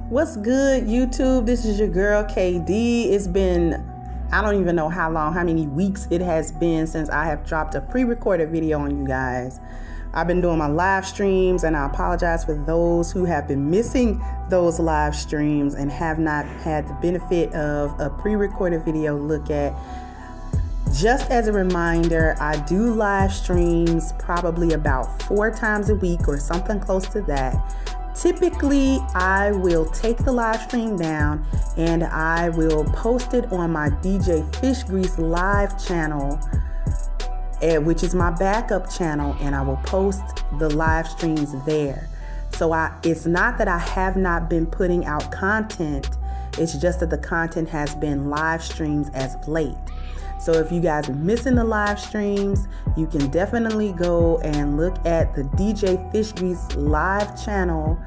What's good, YouTube? This is your girl KD. It's been, I don't even know how many weeks it has been since I have dropped a pre-recorded video on you guys. I've been doing my live streams, and I apologize for those who have been missing those live streams and have not had the benefit of a pre-recorded video to look at. Just as a reminder, I do live streams probably about 4 times a week or something close to that. Typically, I will take the live stream down and I will post it on my DJ Fish Grease live channel, which is my backup channel, and I will post the live streams there. So it's not that I have not been putting out content, it's just that the content has been live streams as of late. So if you guys are missing the live streams, you can definitely go and look at the DJ Fish Grease live channel.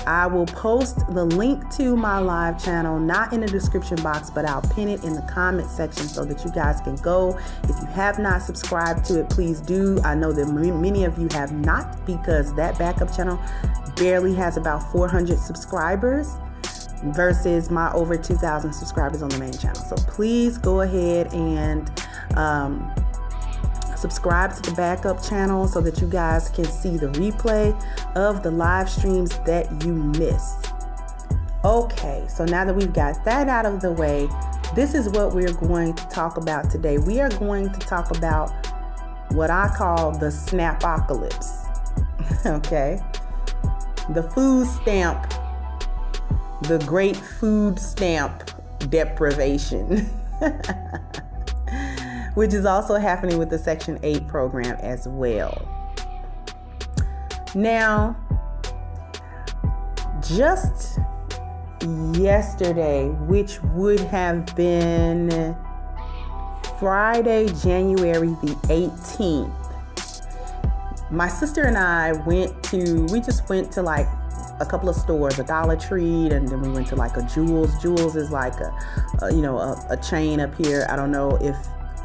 I will post the link to my live channel, not in the description box, but I'll pin it in the comment section so that you guys can go. If you have not subscribed to it, please do. I know that many of you have not, because that backup channel barely has about 400 subscribers. Versus my over 2,000 subscribers on the main channel. So please go ahead and subscribe to the backup channel so that you guys can see the replay of the live streams that you missed. Okay, so now that we've got that out of the way, this is what we're going to talk about today. We are going to talk about what I call the Snapocalypse. Okay, the food stamp. The great food stamp deprivation, which is also happening with the Section 8 program as well. Now, just yesterday, which would have been Friday, January the 18th, my sister and I just went to like a couple of stores, a Dollar Tree, and then we went to like a Jewel's. Jewel's is like a chain up here. I don't know if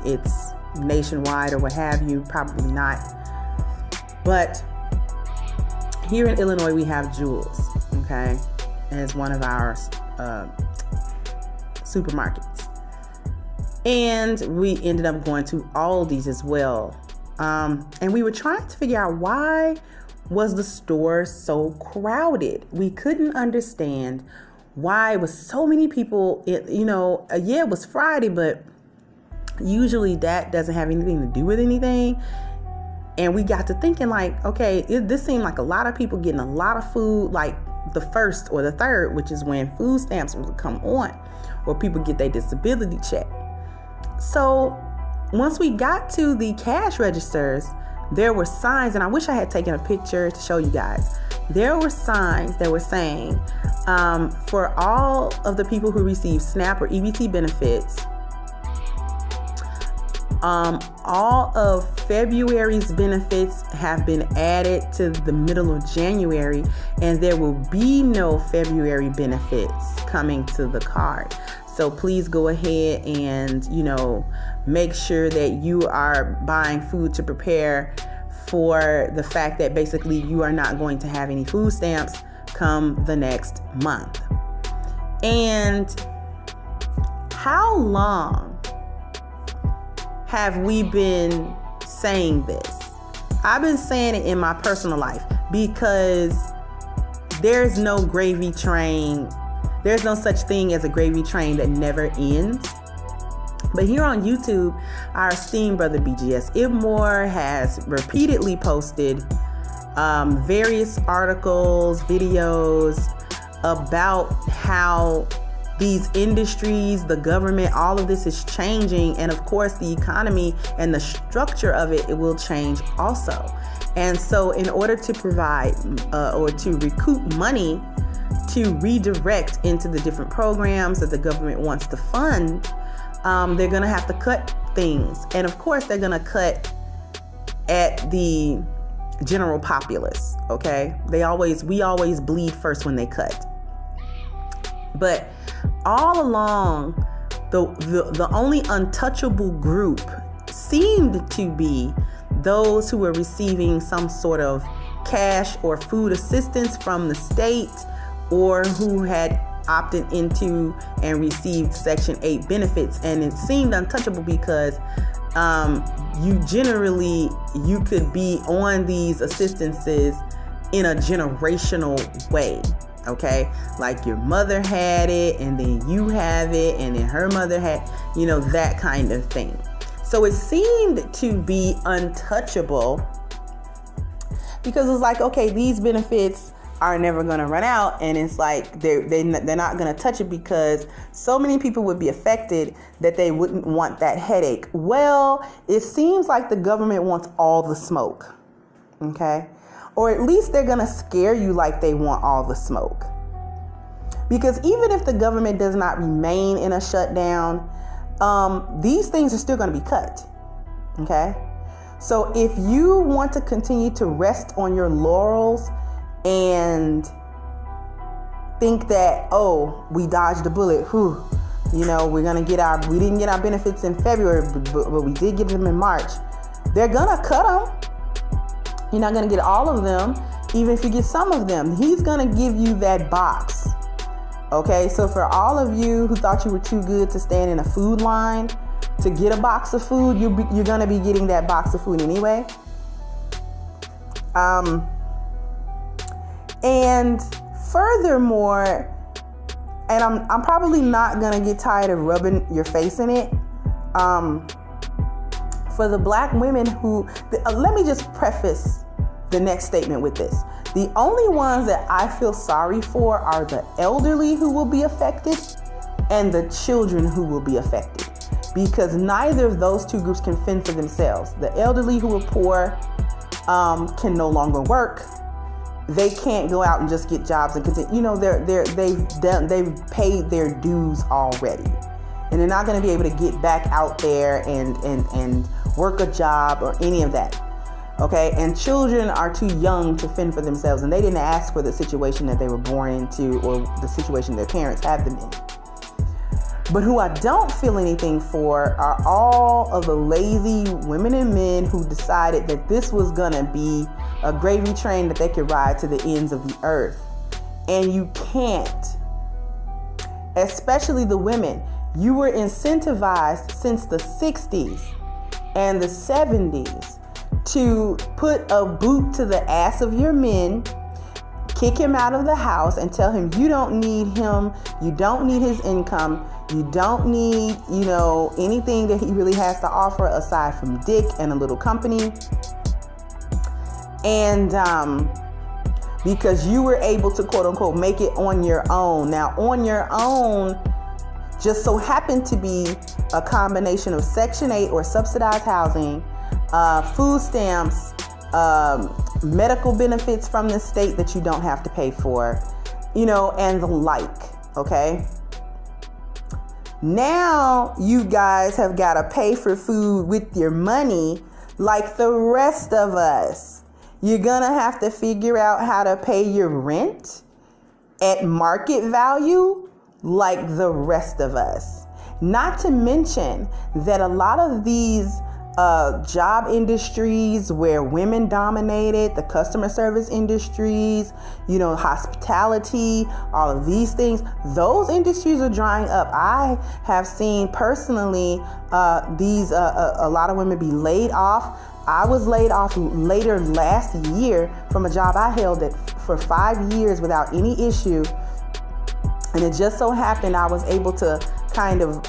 it's nationwide or what have you, probably not. But here in Illinois, we have Jewel's, okay, as one of our supermarkets. And we ended up going to Aldi's as well. And we were trying to figure out why was the store so crowded. We couldn't understand why it was so many people. It was Friday, but usually that doesn't have anything to do with anything. And we got to thinking like, okay, this seemed like a lot of people getting a lot of food, like the 1st or the 3rd, which is when food stamps would come on, or people get their disability check. So once we got to the cash registers, there were signs, and I wish I had taken a picture to show you guys. There were signs that were saying, for all of the people who receive SNAP or EBT benefits, all of February's benefits have been added to the middle of January, and there will be no February benefits coming to the card. So please go ahead and, make sure that you are buying food to prepare for the fact that basically you are not going to have any food stamps come the next month. And how long have we been saying this? I've been saying it in my personal life, because there's no gravy train. There's no such thing as a gravy train that never ends. But here on YouTube, our esteemed brother BGS IBMOR has repeatedly posted various articles, videos about how these industries, the government, all of this is changing. And of course, the economy and the structure of it will change also. And so in order to provide or to recoup money to redirect into the different programs that the government wants to fund, they're going to have to cut things. And of course, they're going to cut at the general populace. Okay. We always bleed first when they cut. But all along, the only untouchable group seemed to be those who were receiving some sort of cash or food assistance from the state, or who had opted into and received Section 8 benefits. And it seemed untouchable because you could be on these assistances in a generational way. Okay, like your mother had it, and then you have it, and then her mother had, that kind of thing. So it seemed to be untouchable because it's like, okay, these benefits are never going to run out, and it's like they're not going to touch it because so many people would be affected that they wouldn't want that headache. Well, it seems like the government wants all the smoke. Okay. Or at least they're going to scare you like they want all the smoke. Because even if the government does not remain in a shutdown, these things are still going to be cut. Okay? So if you want to continue to rest on your laurels and think that, oh, we dodged a bullet, we didn't get our benefits in February, but we did get them in March. They're going to cut them. You're not going to get all of them, even if you get some of them. He's going to give you that box. Okay, so for all of you who thought you were too good to stand in a food line to get a box of food, you're going to be getting that box of food anyway. And furthermore, and I'm probably not going to get tired of rubbing your face in it. For the black women let me just preface the next statement with this. The only ones that I feel sorry for are the elderly who will be affected and the children who will be affected, because neither of those two groups can fend for themselves. The elderly who are poor can no longer work. They can't go out and just get jobs and continue. They've paid their dues already. And they're not going to be able to get back out there and work a job or any of that. Okay? And children are too young to fend for themselves, and they didn't ask for the situation that they were born into or the situation their parents have them in. But who I don't feel anything for are all of the lazy women and men who decided that this was going to be a gravy train that they could ride to the ends of the earth. And you can't. Especially the women. You were incentivized since the 60s and the 70s to put a boot to the ass of your men, kick him out of the house, and tell him you don't need him, you don't need his income, you don't need, anything that he really has to offer aside from dick and a little company. And because you were able to, quote unquote, make it on your own. Now, on your own just so happened to be a combination of Section 8 or subsidized housing, food stamps, medical benefits from the state that you don't have to pay for, and the like, okay? Now you guys have got to pay for food with your money like the rest of us. You're going to have to figure out how to pay your rent at market value like the rest of us. Not to mention that a lot of these job industries where women dominated, the customer service industries, hospitality, all of these things, those industries are drying up. I have seen personally a lot of women be laid off. I was laid off later last year from a job I held for 5 years without any issue. And it just so happened I was able to kind of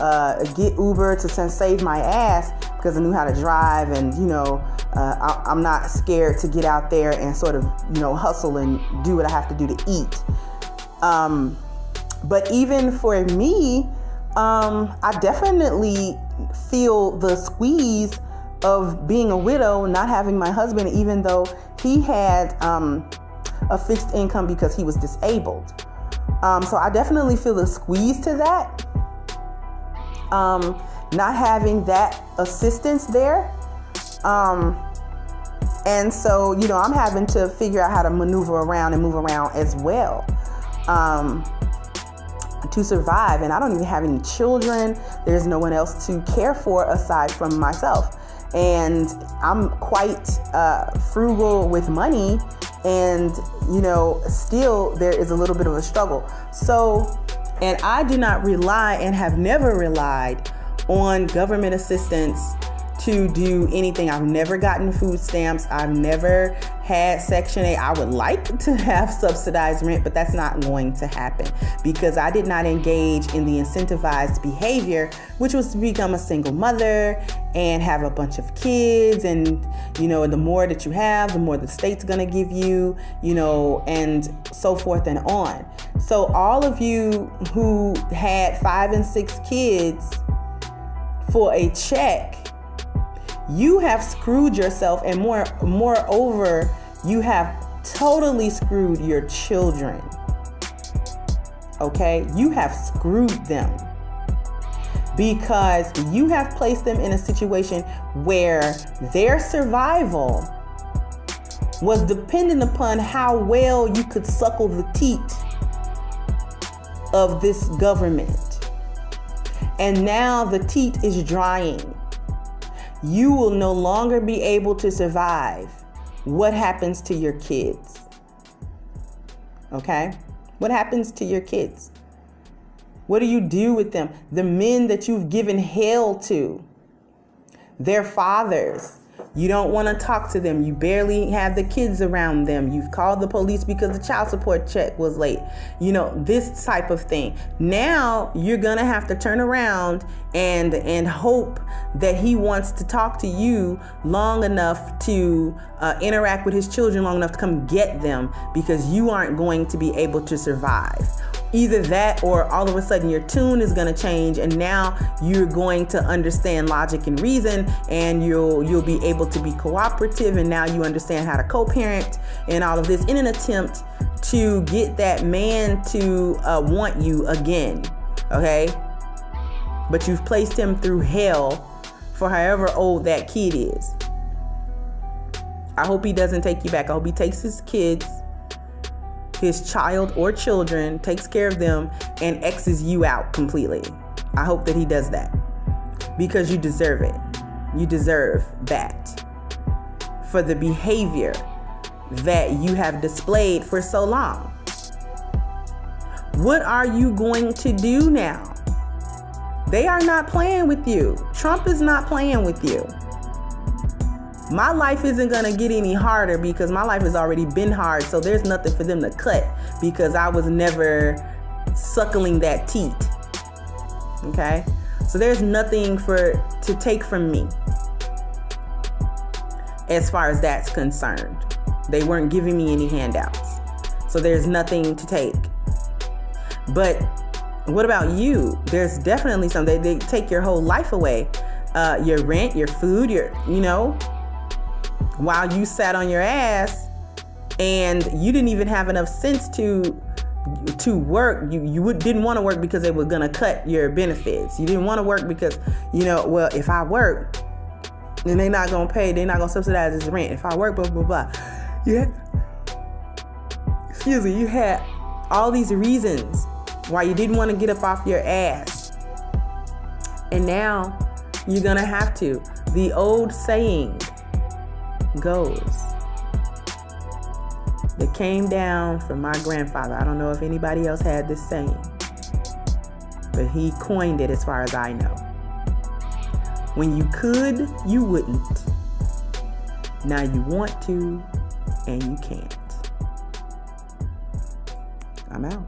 get Uber to save my ass because I knew how to drive, and I'm not scared to get out there and sort of hustle and do what I have to do to eat. But even for me, I definitely feel the squeeze of being a widow, not having my husband, even though he had a fixed income because he was disabled. So I definitely feel the squeeze to that. Not having that assistance there. And so, I'm having to figure out how to maneuver around and move around as well to survive. And I don't even have any children. There's no one else to care for aside from myself. And I'm quite frugal with money. And, still there is a little bit of a struggle. So, and I do not rely and have never relied on government assistance to do anything. I've never gotten food stamps. I've never had Section 8. I would like to have subsidized rent, but that's not going to happen because I did not engage in the incentivized behavior, which was to become a single mother and have a bunch of kids. And, the more that you have, the more the state's going to give you, and so forth and on. So all of you who had 5 and 6 kids for a check, you have screwed yourself, and moreover, you have totally screwed your children. Okay? You have screwed them because you have placed them in a situation where their survival was dependent upon how well you could suckle the teat of this government. And now the teat is drying. You will no longer be able to survive. What happens to your kids? Okay? What happens to your kids? What do you do with them? The men that you've given hell to, their fathers. You don't want to talk to them. You barely have the kids around them. You've called the police because the child support check was late. This type of thing. Now you're going to have to turn around and hope that he wants to talk to you long enough to interact with his children long enough to come get them, because you aren't going to be able to survive. Either that, or all of a sudden your tune is going to change, and now you're going to understand logic and reason, and you'll be able to be cooperative, and now you understand how to co-parent and all of this in an attempt to get that man to want you again. Okay? But you've placed him through hell for however old that kid is. I hope he doesn't take you back. I hope he takes his kids, his child or children, takes care of them, and X's you out completely. I hope that he does that, because you deserve it. You deserve that for the behavior that you have displayed for so long. What are you going to do now? They are not playing with you. Trump is not playing with you. My life isn't going to get any harder because my life has already been hard. So there's nothing for them to cut because I was never suckling that teat. Okay? So there's nothing to take from me as far as that's concerned. They weren't giving me any handouts. So there's nothing to take. But what about you? There's definitely something. They take your whole life away. Your rent, your food, while you sat on your ass and you didn't even have enough sense to work. You didn't want to work because they were going to cut your benefits. You didn't want to work because, well, if I work, then they're not going to pay. They're not going to subsidize this rent. If I work, blah, blah, blah. You had all these reasons why you didn't want to get up off your ass. And now you're going to have to. The old saying goes, that came down from my grandfather. I don't know if anybody else had this saying, but he coined it as far as I know. When you could, you wouldn't. Now you want to, and you can't. I'm out.